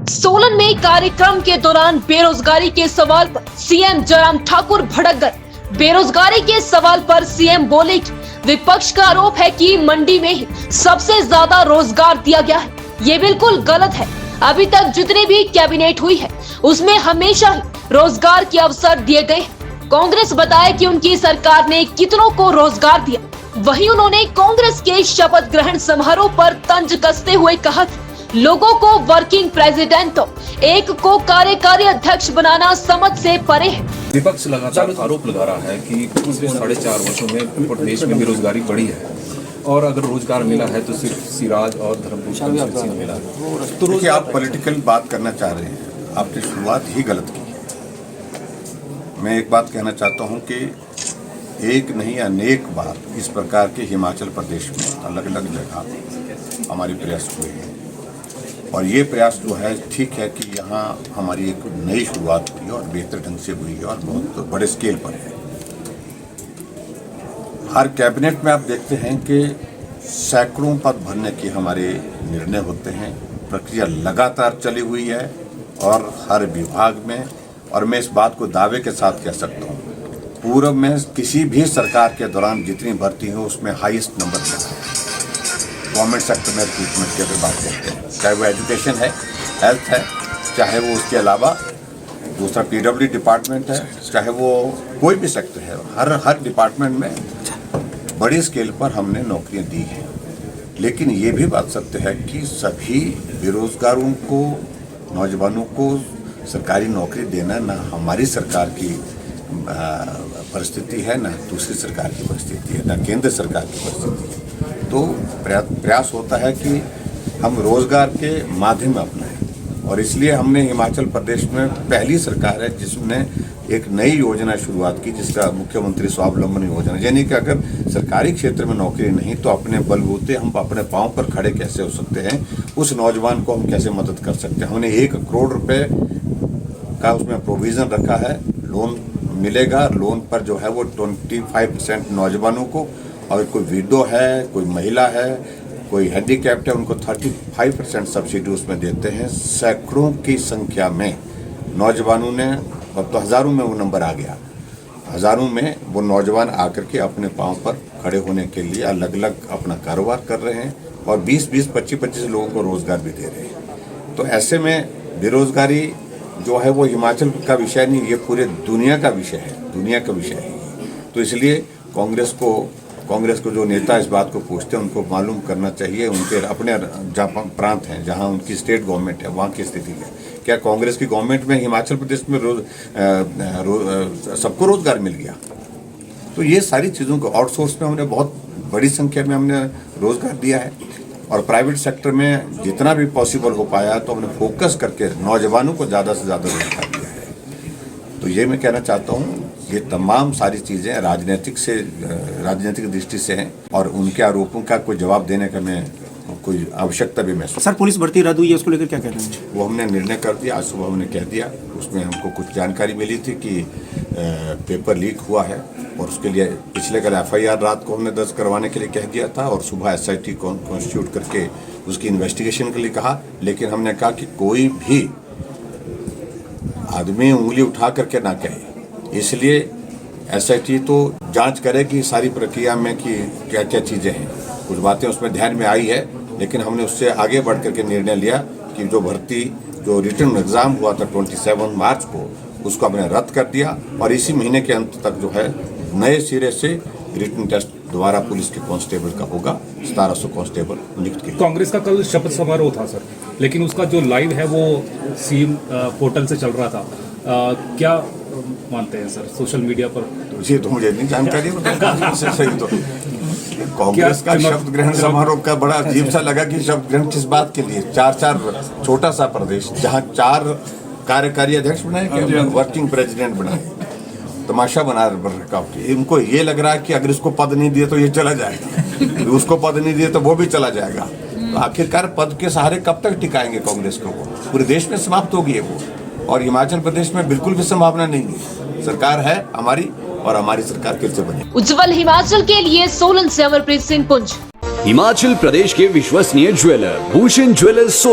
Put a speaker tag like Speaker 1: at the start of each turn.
Speaker 1: सोलन में कार्यक्रम के दौरान बेरोजगारी के सवाल पर सीएम जयराम ठाकुर भड़क गए। बेरोजगारी के सवाल पर सीएम बोले कि विपक्ष का आरोप है कि मंडी में ही सबसे ज्यादा रोजगार दिया गया है। ये बिल्कुल गलत है। अभी तक जितनी भी कैबिनेट हुई है उसमें हमेशा ही रोजगार के अवसर दिए गए। कांग्रेस बताया कि उनकी सरकार ने कितनों को रोजगार दिया। वहीं उन्होंने कांग्रेस के शपथ ग्रहण समारोह पर तंज कसते हुए कहा कि लोगों को वर्किंग प्रेसिडेंट तो एक को कार्यकारी अध्यक्ष बनाना समझ से परे है।
Speaker 2: विपक्ष लगातार आरोप लगा रहा है कि पिछले 4.5 वर्षों में प्रदेश में बेरोजगारी बढ़ी है और अगर रोजगार मिला है तो सिर्फ सिराज और धर्मपुर से मिला है।
Speaker 3: तो देखिए, आप पॉलिटिकल बात करना चाह रहे हैं, आपने शुरुआत ही गलत की है। मैं एक बात कहना चाहता हूं कि एक नहीं अनेक बार इस प्रकार के हिमाचल प्रदेश में अलग अलग जगह हमारे प्रयास हुए हैं और ये प्रयास जो है ठीक है कि यहाँ हमारी एक नई शुरुआत हुई है और बेहतर ढंग से हुई है और बहुत बड़े स्केल पर है। हर कैबिनेट में आप देखते हैं कि सैकड़ों पद भरने के हमारे निर्णय होते हैं। प्रक्रिया लगातार चली हुई है और हर विभाग में, और मैं इस बात को दावे के साथ कह सकता हूँ, पूर्व में किसी भी सरकार के दौरान जितनी भर्ती हो उसमें हाईएस्ट नंबर मिला है। गवर्नमेंट सेक्टर में रिक्रूटमेंट की अगर बात करते हैं, चाहे वो एजुकेशन है, हेल्थ है, चाहे वो उसके अलावा दूसरा पीडब्ल्यू डिपार्टमेंट है, चाहे वो कोई भी सेक्टर है, हर डिपार्टमेंट में बड़ी स्केल पर हमने नौकरियां दी हैं। लेकिन ये भी बात सत्य है कि सभी बेरोजगारों को, नौजवानों को सरकारी नौकरी देना ना हमारी सरकार की परिस्थिति है, ना दूसरी सरकार की परिस्थिति है, ना केंद्र सरकार की परिस्थिति है। तो प्रयास होता है कि हम रोजगार के माध्यम अपनाएं और इसलिए हमने हिमाचल प्रदेश में पहली सरकार है जिसने एक नई योजना शुरुआत की जिसका मुख्यमंत्री स्वावलंबन योजना, यानी कि अगर सरकारी क्षेत्र में नौकरी नहीं तो अपने बलबूते हम अपने पांव पर खड़े कैसे हो सकते हैं, उस नौजवान को हम कैसे मदद कर सकते हैं। हमने 1 करोड़ रुपए का उसमें प्रोविजन रखा है, लोन मिलेगा। लोन पर जो है वो 25% नौजवानों को, और कोई विडो है, कोई महिला है, कोई हैंडीकैप्ड है, उनको 35% सब्सिडी उसमें देते हैं। सैकड़ों की संख्या में नौजवानों ने, अब तो हज़ारों में वो नंबर आ गया, हज़ारों में वो नौजवान आकर के अपने पांव पर खड़े होने के लिए अलग अलग अपना कारोबार कर रहे हैं और 20-20, 25-25 लोगों को रोज़गार भी दे रहे हैं। तो ऐसे में बेरोज़गारी जो है वो हिमाचल का विषय नहीं, ये पूरे दुनिया का विषय है, दुनिया का विषय है। तो इसलिए कांग्रेस को जो नेता इस बात को पूछते हैं उनको मालूम करना चाहिए उनके अपने जहाँ प्रांत हैं, जहाँ उनकी स्टेट गवर्नमेंट है, वहाँ की स्थिति है। क्या कांग्रेस की गवर्नमेंट में हिमाचल प्रदेश में सबको रोजगार मिल गया? तो ये सारी चीज़ों को आउटसोर्स में हमने बहुत बड़ी संख्या में हमने रोजगार दिया है और प्राइवेट सेक्टर में जितना भी पॉसिबल हो पाया तो हमने फोकस करके नौजवानों को ज़्यादा से ज़्यादा रोजगार दिया है। तो ये मैं कहना चाहता हूँ, ये तमाम सारी चीज़ें राजनीतिक दृष्टि से हैं और उनके आरोपों का कोई जवाब देने का मैं कोई आवश्यकता भी महसूस।
Speaker 4: सर, पुलिस भर्ती रद्द हुई है, उसको लेकर क्या कहना है?
Speaker 3: वो हमने निर्णय कर दिया, आज सुबह हमने कह दिया। उसमें हमको कुछ जानकारी मिली थी कि पेपर लीक हुआ है और उसके लिए पिछले कल FIR रात को हमने दर्ज करवाने के लिए कह दिया था और सुबह SIT कॉन्स्टिट्यूट करके उसकी इन्वेस्टिगेशन के लिए कहा। लेकिन हमने कहा कि कोई भी आदमी उंगली उठा करके ना कहे, इसलिए SIT तो जांच करेगी सारी प्रक्रिया में कि क्या क्या चीज़ें हैं। कुछ बातें उसमें ध्यान में आई है, लेकिन हमने उससे आगे बढ़ करके निर्णय लिया कि जो रिटन एग्ज़ाम हुआ था 27 मार्च को, उसको हमने रद्द कर दिया और इसी महीने के अंत तक जो है नए सिरे से रिटन टेस्ट दोबारा पुलिस के कांस्टेबल का होगा। 1700 कांस्टेबल नियुक्त किए।
Speaker 2: कांग्रेस का कल शपथ समारोह था सर, लेकिन उसका जो लाइव है वो सीएम पोर्टल से चल रहा था। क्या मानते हैं सर सोशल मीडिया पर?
Speaker 3: ये तो मुझे नहीं जानकारी सही। तो कांग्रेस का शपथ ग्रहण समारोह का बड़ा अजीब सा लगा कि शपथ ग्रहण किस बात के लिए? 4 छोटा सा प्रदेश जहाँ 4 कार्यकारी अध्यक्ष बनाए, वर्किंग प्रेसिडेंट बनाए, तमाशा बना रखा। इनको ये लग रहा है कि अगर इसको पद नहीं दिए तो ये चला जाएगा, उसको पद नहीं दिए तो वो भी चला जाएगा। तो आखिरकार पद के सहारे कब तक टिकाएंगे कांग्रेस को? वो पूरे देश में समाप्त होगी है वो, और हिमाचल प्रदेश में बिल्कुल भी संभावना नहीं है। सरकार है हमारी और हमारी सरकार फिर से बनी।
Speaker 1: उज्जवल हिमाचल के लिए सोलन से अमरप्रीत सिंह पुंज।
Speaker 5: हिमाचल प्रदेश के विश्वसनीय ज्वेलर भूषण ज्वेलर्स सोलन।